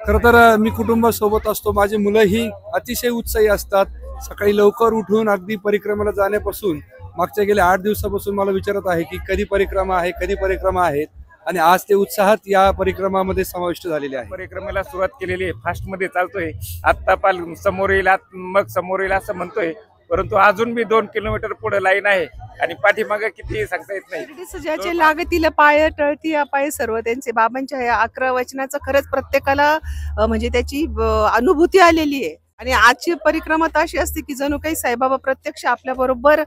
खरं तर मी कुटुंबासोबत असतो। माझी मुलंही अतिशय उत्साही असतात। सकाळी लवकर उठून अगदी परिक्रमेला जाण्यापासून मागच्या गेल्या 8 दिवसापासून मला विचारत आहे की कधी परिक्रमा आहे, कधी परिक्रमा आहेत, आणि आज ते उत्साहात या परिक्रमामध्ये समाविष्ट झालेले आहे। परिक्रमेला सुरुवात केलेली आहे, फास्ट मध्ये चालतोय। आता पाल समोर येईल, मग समोर येईल असं म्हणतोय, परंतु अजून मी 2 किलोमीटर पुढे लाईन आहे आणि पाठीमागे किती सांगता येत नाही। ज्याचे लागतील पाय टळती पाय सर्व त्यांचे बाबांच्या या 11 वचनाचं खरंच प्रत्येकाला म्हणजे त्याची अनुभूती आलेली आहे। आणि आजची परिक्रमा तर अशी असते की जणू काही साईबाबा प्रत्यक्ष आपल्या बरोबर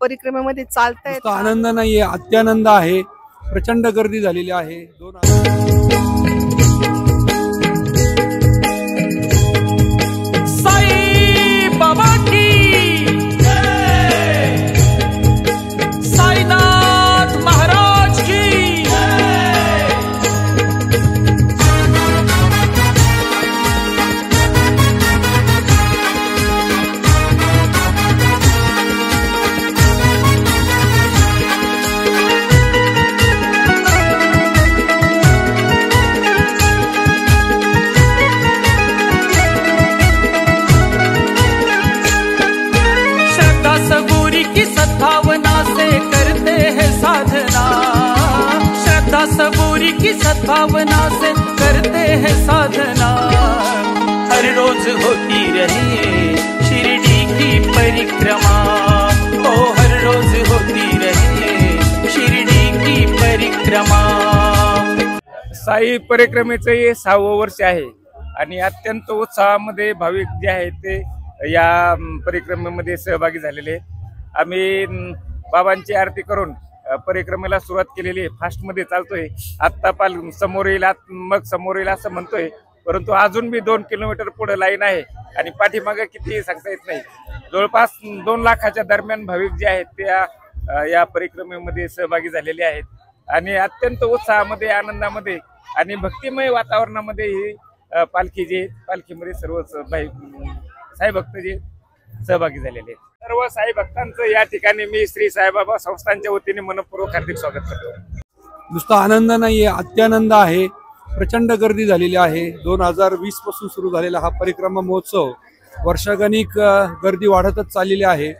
परिक्रमेमध्ये चालतायत। आनंद नाहीये, अत्यानंद आहे। प्रचंड गर्दी झालेली आहे। साई बाबा की साईनाथ महाराज की सद्भावना से करते हैं साधना, श्रद्धा सबूरी की सद्भावना से करते हैं साधना। हर रोज होती रहे शिरडी की परिक्रमा, ओ हर रोज होती रहे शिरडी की परिक्रमा। साई परिक्रमेचं हे 6वं वर्ष आहे आणि अत्यंत उत्साहामध्ये भाविक जे आहेत ते या परिक्रमेमध्ये सहभागी झालेले आहेत। आम्ही बाबांची आरती करून परिक्रमेला सुरुवात केलेली आहे, फास्ट मध्ये चालतोय। आता पाल समोर येईल, मग समोर येईल असं म्हणतोय, परंतु अजून मी 2 किलोमीटर पुढे लाईन आहे आणि पाठीमागे किती सांगता येत नाही। जवळपास 2 लाखाच्या दरम्यान भाविक जे आहेत ते या परिक्रमेमध्ये सहभागी झालेले आहेत आणि अत्यंत उत्साहामध्ये, आनंदामध्ये आणि भक्तिमय वातावरणामध्ये ही पालखी जी पालखीमध्ये सर्व साई भक्त जे सहभागी झालेले आहेत। सर्व साई भक्तांचं या ठिकाणी मी श्री साईबाबा संस्थांच्या वतीने मनपूर्वक हार्दिक स्वागत करतो। नुसता आनंद नाहीये, अत्यानंद आहे। प्रचंड गर्दी झालेली आहे। 2020 पासून सुरू झालेला हा परिक्रमा महोत्सव वर्षागणिक गर्दी वाढतच चाललेली आहे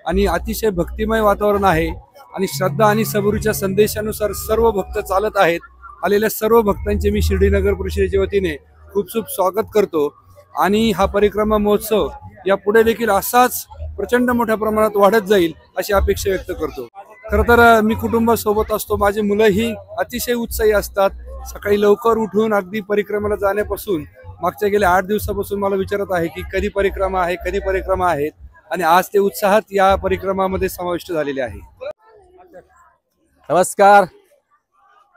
आणि अतिशय भक्तिमय वातावरण आहे आणि श्रद्धा आणि सबुरीच्या संदेशानुसार सर्व भक्त चालत आहेत। आलेल्या सर्व भक्तांचे मी शिर्डी नगर परिषदेच्या वतीने खूप खूप स्वागत करतो आणि हा परिक्रमा महोत्सव या पुढे देखील असाच प्रचंड मोठ्या प्रमाणात वाढत जाईल अशी अपेक्षा व्यक्त करतो। खरं तर मी कुटुंबासोबत असतो। माझी मुलंही अतिशय उत्साही असतात। सकाळी लवकर उठून अगदी परिक्रमेला जाण्यापासून मागच्या गेल्या 8 दिवसापासून मला विचारत आहे की कधी परिक्रमा आहे, कधी परिक्रमा आहेत, आणि आज ते उत्साहात या परिक्रमामध्ये समाविष्ट झालेले आहे। नमस्कार।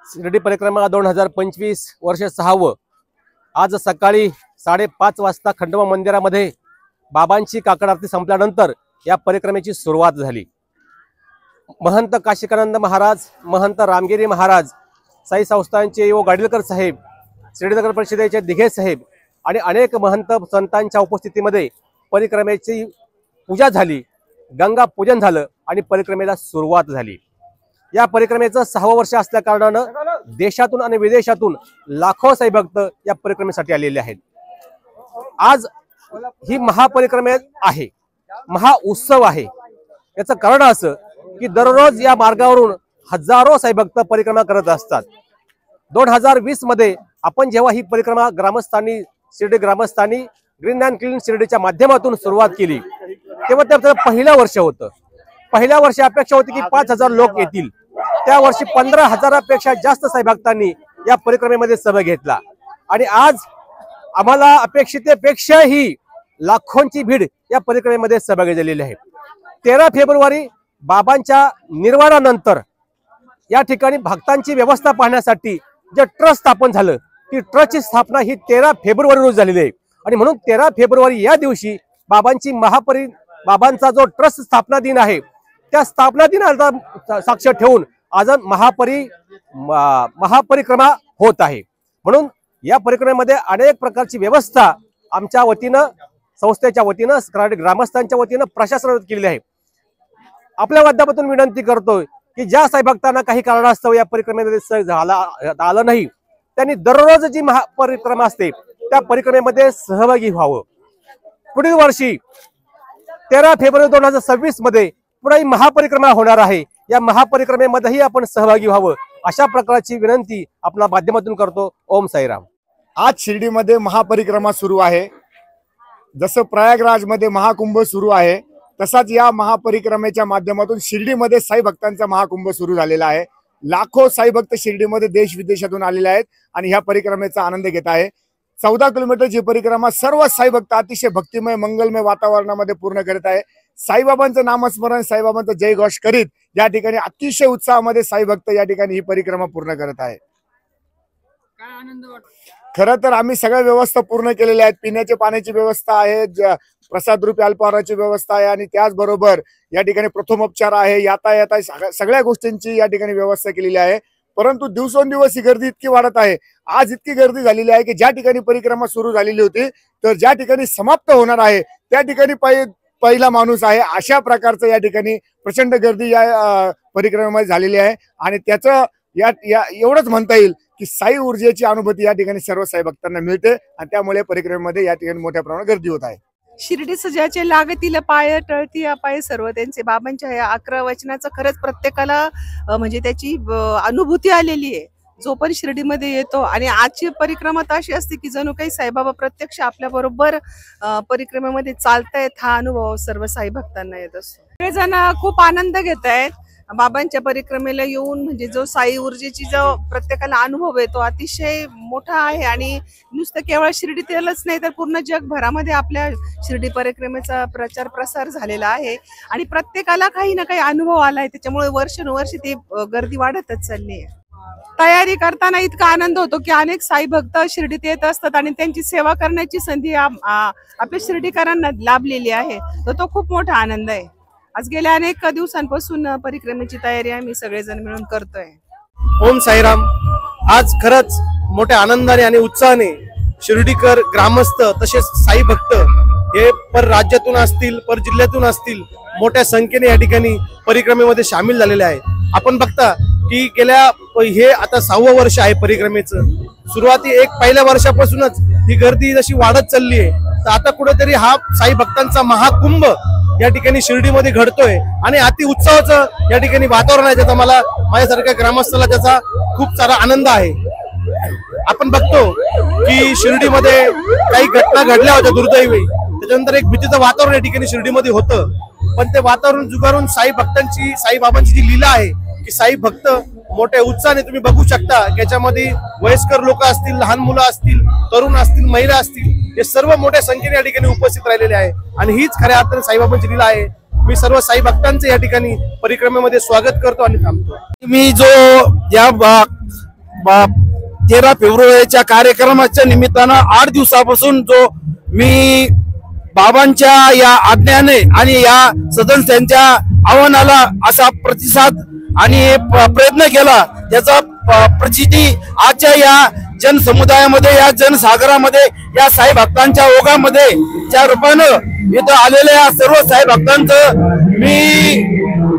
शिर्डी परिक्रमा 2025 वर्ष 6वं। आज सकाळी 5:30 वाजता खंडोबा मंदिरामध्ये बाबांची काकड आरती संपल्यानंतर या परिक्रमेची सुरुवात झाली। महंत काशिकानंद महाराज, महंत रामगिरी महाराज, साई संस्थांचे व गाडीलकर साहेब, शिर्डी नगर परिषदेचे दिघे साहेब आणि अनेक महंत संतांच्या उपस्थितीमध्ये परिक्रमेची पूजा झाली, गंगा पूजन झालं आणि परिक्रमेला सुरुवात झाली। या परिक्रमेचं 6वं वर्ष असल्या कारणानं देशातून आणि विदेशातून लाखो साई भक्त या परिक्रमेसाठी आलेले आहेत। आज ही महापरिक्रमा आहे, महा उत्सव आहे। याचं कारण असं की दररोज या मार्गावरून हजारो साई भक्त परिक्रमा करत असतात। 2020 मध्ये आपण जेव्हा ही परिक्रमा ग्रामस्थांनी, शिर्डी ग्रामस्थांनी ग्रीन अँड क्लीन शिर्डीच्या माध्यमातून सुरुवात केली तेव्हा त्याचं पहिलं वर्ष होतं। पहिल्या वर्षी अपेक्षा होती की 5000 लोक येतील, त्या वर्षी 15000पेक्षा जास्त साई भक्तांनी या परिक्रमेमध्ये सहभाग घेतला आणि आज आम्हाला अपेक्षितेपेक्षाही लाखोंची भीड या परिक्रमेमध्ये सहभागी झालेली आहे। 13 फेब्रुवारी बाबांच्या निर्वाणानंतर या ठिकाणी भक्तांची व्यवस्था पाहण्यासाठी जे ट्रस्ट स्थापन झालं, ती ट्रस्टची स्थापना ही 13 फेब्रुवारी रोज झालेली आहे आणि म्हणून 13 फेब्रुवारी या दिवशी बाबांचा जो ट्रस्ट स्थापना दिन आहे त्या स्थापना दिनाचा साक्ष ठेवून आज महापरिक्रमा होत आहे। म्हणून या परिक्रमेमध्ये अनेक प्रकारची व्यवस्था आमच्या वतीनं, संस्थेच्या वतीनं, ग्रामस्थांच्या वतीनं प्रशासनाने केलेली आहे। आपल्या माध्यमातून विनंती करतोय की ज्या साई भक्तांना काही कारणास्तव या परिक्रमेमध्ये आलं नाही त्यांनी दररोज जी महापरिक्रमा असते त्या परिक्रमेमध्ये सहभागी व्हावं। पुढील वर्षी 13 फेब्रुवारी 2026 मध्ये पुन्हा ही महापरिक्रमा होणार आहे। या महापरिक्रमेमध्येही आपण सहभागी व्हावं अशा प्रकारची विनंती आपल्या माध्यमातून करतो। ओम साईराम। आज शिर्डीमध्ये महापरिक्रमा सुरू आहे। जसं प्रयागराजमध्ये महाकुंभ सुरू आहे तसाच या महापरिक्रमेच्या माध्यमातून शिर्डीमध्ये साई भक्तांचा महाकुंभ सुरू झालेला आहे। लाखो साई भक्त शिर्डीमध्ये देश विदेशातून आलेले आहेत आणि ह्या परिक्रमेचा आनंद घेत आहे। 14 किलोमीटरची परिक्रमा सर्व साई भक्त अतिशय भक्तिमय मंगलमय वातावरणामध्ये पूर्ण करत आहे। साईबाबांचं नामस्मरण साईबाबांचा जयघोष करीत या ठिकाणी अतिशय उत्साहामध्ये साई भक्त या ठिकाणी ही परिक्रमा पूर्ण करत आहे। काय आनंद वाटतो? खरं तर आम्ही सगळ्या व्यवस्था पूर्ण केलेल्या आहेत। पिण्याच्या पाण्याची व्यवस्था आहे, प्रसाद रूपी अल्पाहाराची व्यवस्था आहे आणि त्याचबरोबर या ठिकाणी प्रथमोपचार आहे, यातायात सगळ्या गोष्टींची या ठिकाणी व्यवस्था केलेली आहे। परंतु दिवसेंदिवस ही गर्दी इतकी वाढत आहे। आज इतकी गर्दी झालेली आहे की ज्या ठिकाणी परिक्रमा सुरू झालेली होती तर ज्या ठिकाणी समाप्त होणार आहे त्या ठिकाणी पहिला माणूस आहे अशा प्रकारचं या ठिकाणी प्रचंड गर्दी या परिक्रमेमध्ये झालेली आहे। आणि त्याचं या एवढंच म्हणता येईल की साई ऊर्जेची अनुभूती या ठिकाणी सर्व साई भक्तांना मिळते आणि त्यामुळे परिक्रमेमध्ये या ठिकाणी मोठ्या प्रमाणात गर्दी होत आहे। शिर्डी सजाचे लागतील पाय टळती पाय सर्व त्यांचे बाबांच्या या 11 वचनाचं खरंच प्रत्येकाला म्हणजे त्याची अनुभूती आलेली आहे जो पण शिर्डीमध्ये येतो। आणि आजची परिक्रमा अशी असते की जणू काही साईबाबा प्रत्यक्ष आपल्या बरोबर परिक्रमेमध्ये चालतायत हा अनुभव सर्व साई भक्तांना येत असतो। सगळेजण खूप आनंद घेत आहेत बाबांच्या परिक्रमेला येऊन। म्हणजे जो साई ऊर्जेची जो प्रत्येकाला अनुभव येतो अतिशय मोठा आहे आणि नुसतं केवळ शिर्डीतीलच नाही तर पूर्ण जगभरामध्ये आपल्या शिर्डी परिक्रमेचा प्रचार प्रसार झालेला आहे आणि प्रत्येकाला काही ना काही अनुभव आलाय। त्याच्यामुळे वर्षानुवर्षे ती गर्दी वाढतच चालली आहे। तयारी करताना इतका आनंद होतो की अनेक साई भक्त शिर्डीत येत असतात आणि त्यांची सेवा करण्याची संधी आपल्या शिर्डीकरांना लाभलेली आहे। तर तो खूप मोठा आनंद आहे। आज गेल्या अनेक दिवसांपासून परिक्रमेची तयारी आम्ही सगळेजण मिळून करतोय। ओम साईराम। आज खरंच मोठ्या आनंदाने आणि उत्साहाने शिर्डीकर ग्रामस्थ तसेच साई भक्त हे पर राज्यातून असतील पर जिल्ह्यातून असतील मोठ्या संख्येने या ठिकाणी परिक्रमेमध्ये सामील झालेले आहे। आपण बघता की गेल्या हे आता 6वं वर्ष आहे परिक्रमेचं। सुरुवाती पहिल्या वर्षापासूनच ही गर्दी जशी वाढत चालली आहे तर आता कुठेतरी हा साई भक्तांचा महाकुंभ या ठिकाणी शिर्डीमध्ये घडतोय आणि अति उत्साहाचं या ठिकाणी वातावरण आहे। त्याचा मला माझ्यासारख्या ग्रामस्थाला त्याचा खूप सारा आनंद आहे। आपण बघतो की शिर्डीमध्ये काही घटना घडल्या होत्या दुर्दैवी, त्याच्यानंतर एक भीतीचं वातावरण या ठिकाणी शिर्डीमध्ये होतं। पण ते वातावरण जुगारून साई भक्तांची साईबाबांची जी लीला आहे की साई भक्त मोठ्या उत्साहाने तुम्ही बघू शकता। याच्यामध्ये वयस्कर लोक असतील, लहान मुलं असतील, तरुण असतील, महिला असतील, हे सर्व मोठ्या संख्येने या ठिकाणी उपस्थित राहिलेले आहे आणि हीच खऱ्या अर्थाने साईबाबांची लीला आहे। मी सर्व साई भक्तांचे या ठिकाणी परिक्रमेमध्ये स्वागत करतो आणि थांबतो। मी जो या 13 फेब्रुवारीच्या कार्यक्रमाच्या निमित्तानं 8 दिवसापासून जो मी बाबांच्या या आज्ञाने आणि या सदस्यांच्या आव्हानाला असा प्रतिसाद आणि प्रयत्न केला त्याचा प्रचिती आजच्या या जनसमुदायामध्ये या जनसागरामध्ये या साई भक्तांच्या ओघामध्ये ज्या रूपानं इथं आलेल्या सर्व साई भक्तांचं मी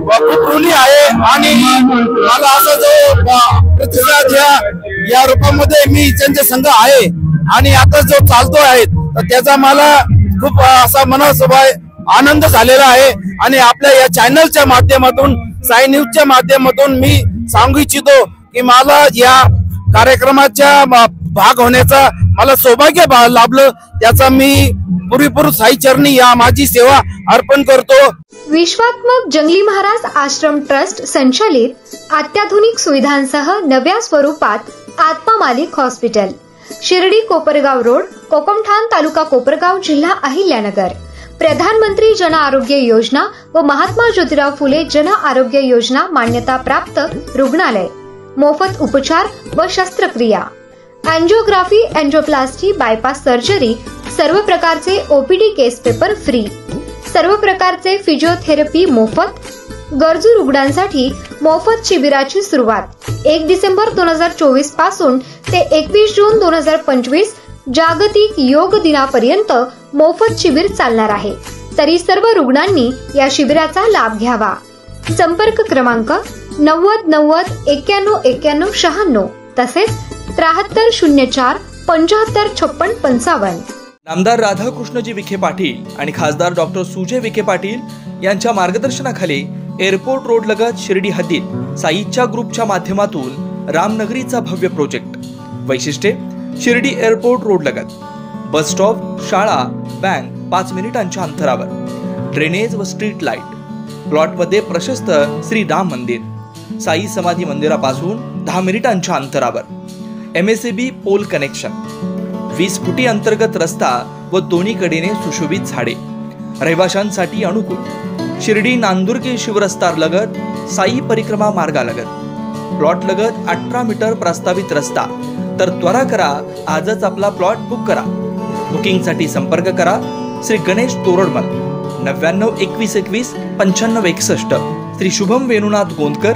खूप ऋणी आहे आणि मला असा जो प्रतिसाद या रूपामध्ये मी त्यांच्या संघ आहे आणि आता जो चालतो आहे तर त्याचा मला खूप असा मनासोबत आनंद झालेला आहे। आणि आपल्या या चॅनलच्या माध्यमातून साई न्यूजच्या माध्यमातून मी सांगू इच्छितो की मला या कार्यक्रमाच्या भाग होण्याचा मला सौभाग्य लाभलं, त्याचा मी पुरेपूर साई चरणी या माझी सेवा अर्पण करतो। विश्वात्मक जंगली महाराज आश्रम ट्रस्ट संचालित अत्याधुनिक सुविधांसह नव्या स्वरूपात आत्मा मालिक हॉस्पिटल, शिर्डी कोपरगाव रोड, कोकमठाण तालुका कोपरगाव, जिल्हा अहिल्यानगर। प्रधानमंत्री जन आरोग्य योजना व महात्मा ज्योतिराव फुले जन आरोग्य योजना मान्यता प्राप्त रुग्णालय, मोफत उपचार व शस्त्रक्रिया, एंजियोग्राफी, एंजियोप्लास्टी, बायपास सर्जरी, सर्व प्रकारचे ओपीडी केस पेपर फ्री, सर्व प्रकारचे फिजिओथेरपी मोफत। गरजू रुग्णांसाठी मोफत शिबिराची सुरुवात 1 डिसेंबर 2024 पासून ते 21 जून 2025 जागतिक योग दिनापर्यंत मोफत शिबिर चालणार आहे। तरी सर्व रुग्णांनी या शिबिराचा लाभ घ्यावा। संपर्क क्रमांक 90 90 91 91 96 तसेच 7304 755655. नामदार राधाकृष्णजी विखे पाटील आणि खासदार डॉक्टर सुजय विखे पाटील यांच्या मार्गदर्शनाखाली एअरपोर्ट रोड लगत शिर्डी हद्दीत साईच्या ग्रुपच्या माध्यमातून रामनगरीचा भव्य प्रोजेक्ट. वैशिष्ट्ये: शिर्डी एअरपोर्ट रोड लगत बस स्टॉप, शाळा, बँक 5 मिनिटांच्या अंतरावर, ड्रेनेज व स्ट्रीट लाईट. प्लॉटमध्ये प्रशस्त श्री राम मंदिर, साई समाधी मंदिरापासून 10 मिनिटांच्या अंतरावर, MSAB पोल कनेक्शन, 20 फुटी अंतर्गत रस्ता व दोन्ही कडेने सुशोभित झाडे, रहिवाशांसाठी अनुकूल. शिर्डी नांदुर्गे शिवरस्तार लगत साई परिक्रमा मार्गालगत प्लॉट लगत 18 मीटर प्रस्तावित रस्ता. तर त्वरा करा, आजच आपला प्लॉट बुक करा. बुकिंगसाठी संपर्क करा श्री गणेश तोरडमल 99 21 21 95 61, श्री शुभम वेणुनाथ गोंदकर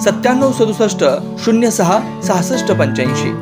97 67 06 66 85.